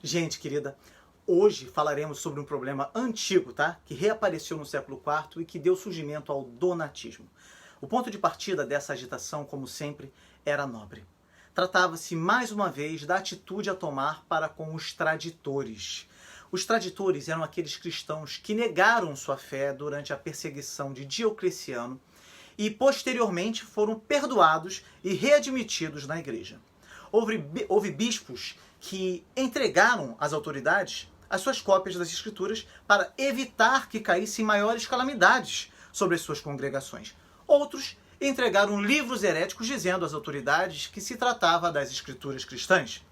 Gente querida, hoje falaremos sobre um problema antigo, tá? Que reapareceu no século IV e que deu surgimento ao donatismo. O ponto de partida dessa agitação, como sempre, era nobre. Tratava-se, mais uma vez, da atitude a tomar para com os traditores. Os traditores eram aqueles cristãos que negaram sua fé durante a perseguição de Diocleciano e, posteriormente, foram perdoados e readmitidos na igreja. Houve bispos que entregaram às autoridades as suas cópias das Escrituras para evitar que caíssem maiores calamidades sobre as suas congregações. Outros entregaram livros heréticos dizendo às autoridades que se tratava das Escrituras cristãs.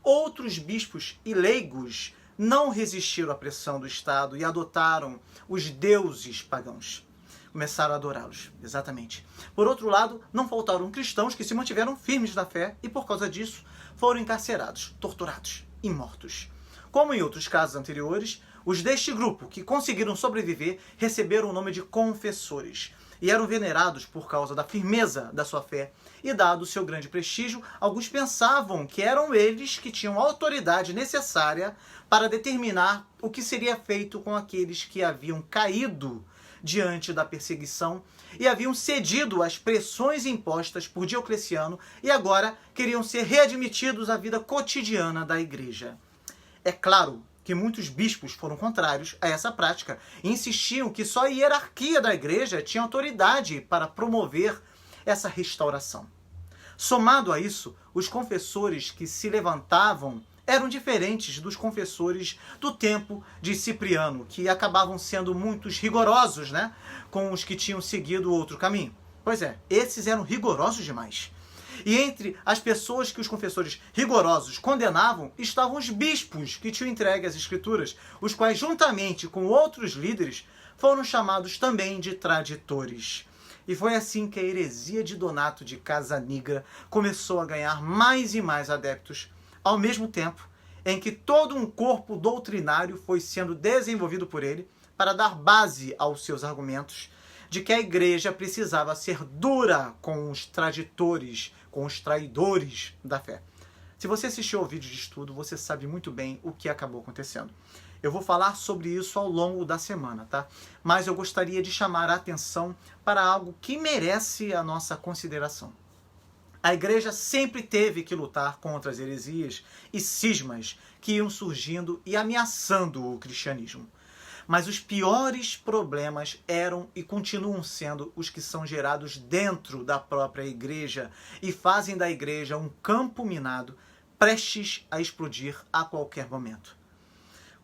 Outros bispos e leigos não resistiram à pressão do Estado e adotaram os deuses pagãos. Começaram a adorá-los, exatamente. Por outro lado, não faltaram cristãos que se mantiveram firmes na fé e, por causa disso, foram encarcerados, torturados e mortos. Como em outros casos anteriores, os deste grupo que conseguiram sobreviver receberam o nome de confessores e eram venerados por causa da firmeza da sua fé e, dado o seu grande prestígio, alguns pensavam que eram eles que tinham a autoridade necessária para determinar o que seria feito com aqueles que haviam caído diante da perseguição e haviam cedido às pressões impostas por Diocleciano e agora queriam ser readmitidos à vida cotidiana da igreja. É claro que muitos bispos foram contrários a essa prática e insistiam que só a hierarquia da igreja tinha autoridade para promover essa restauração. Somado a isso, os confessores que se levantavam eram diferentes dos confessores do tempo de Cipriano, que acabavam sendo muito rigorosos, com os que tinham seguido outro caminho. Pois é, esses eram rigorosos demais. E entre as pessoas que os confessores rigorosos condenavam, estavam os bispos que tinham entregue as Escrituras, os quais, juntamente com outros líderes, foram chamados também de traditores. E foi assim que a heresia de Donato de Casanigra começou a ganhar mais e mais adeptos, ao mesmo tempo em que todo um corpo doutrinário foi sendo desenvolvido por ele para dar base aos seus argumentos de que a igreja precisava ser dura com os traditores, com os traidores da fé. Se você assistiu ao vídeo de estudo, você sabe muito bem o que acabou acontecendo. Eu vou falar sobre isso ao longo da semana, tá? Mas eu gostaria de chamar a atenção para algo que merece a nossa consideração. A igreja sempre teve que lutar contra as heresias e cismas que iam surgindo e ameaçando o cristianismo. Mas os piores problemas eram e continuam sendo os que são gerados dentro da própria igreja e fazem da igreja um campo minado prestes a explodir a qualquer momento.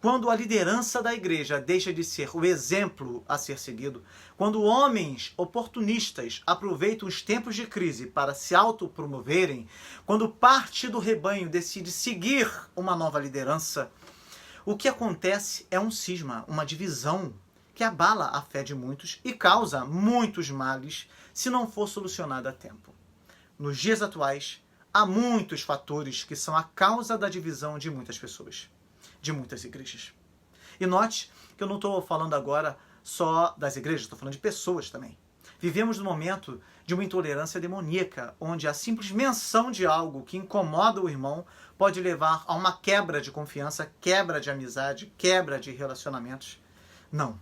Quando a liderança da igreja deixa de ser o exemplo a ser seguido, quando homens oportunistas aproveitam os tempos de crise para se autopromoverem, quando parte do rebanho decide seguir uma nova liderança, o que acontece é um cisma, uma divisão que abala a fé de muitos e causa muitos males se não for solucionada a tempo. Nos dias atuais, há muitos fatores que são a causa da divisão de muitas pessoas, de muitas igrejas. E note que eu não estou falando agora só das igrejas, estou falando de pessoas também. Vivemos num momento de uma intolerância demoníaca, onde a simples menção de algo que incomoda o irmão pode levar a uma quebra de confiança, quebra de amizade, quebra de relacionamentos. Não.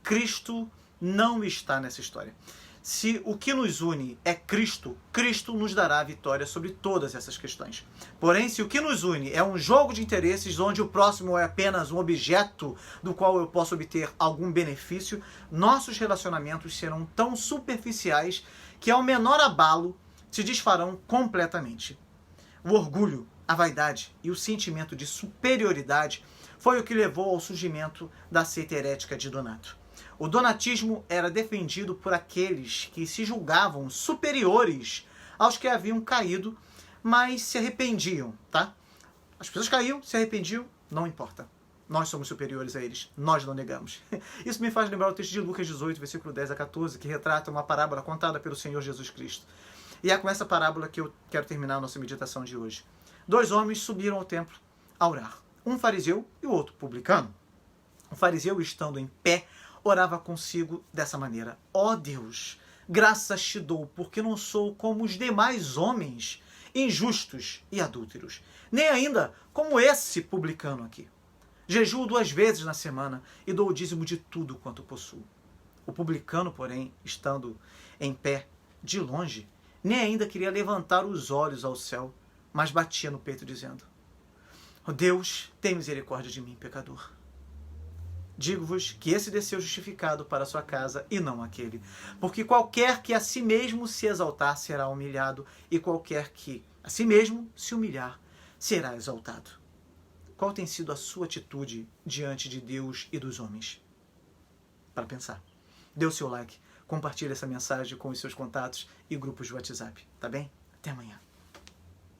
Cristo não está nessa história. Se o que nos une é Cristo, Cristo nos dará a vitória sobre todas essas questões. Porém, se o que nos une é um jogo de interesses onde o próximo é apenas um objeto do qual eu posso obter algum benefício, nossos relacionamentos serão tão superficiais que ao menor abalo se desfarão completamente. O orgulho, a vaidade e o sentimento de superioridade foi o que levou ao surgimento da seita herética de Donato. O donatismo era defendido por aqueles que se julgavam superiores aos que haviam caído, mas se arrependiam, tá? As pessoas caíam, se arrependiam, não importa. Nós somos superiores a eles, nós não negamos. Isso me faz lembrar o texto de Lucas 18, versículo 10 a 14, que retrata uma parábola contada pelo Senhor Jesus Cristo. E é com essa parábola que eu quero terminar a nossa meditação de hoje. 2 homens subiram ao templo a orar, um fariseu e o outro publicano. O fariseu, estando em pé, orava consigo dessa maneira: ó Deus, graças te dou, porque não sou como os demais homens, injustos e adúlteros, nem ainda como esse publicano aqui. Jejuo 2 vezes na semana e dou o dízimo de tudo quanto possuo. O publicano, porém, estando em pé, de longe, nem ainda queria levantar os olhos ao céu, mas batia no peito, dizendo: "Ó Deus, tem misericórdia de mim, pecador." Digo-vos que esse desceu justificado para a sua casa e não aquele. Porque qualquer que a si mesmo se exaltar será humilhado, e qualquer que a si mesmo se humilhar será exaltado. Qual tem sido a sua atitude diante de Deus e dos homens? Para pensar. Dê o seu like, compartilhe essa mensagem com os seus contatos e grupos de WhatsApp, tá bem? Até amanhã.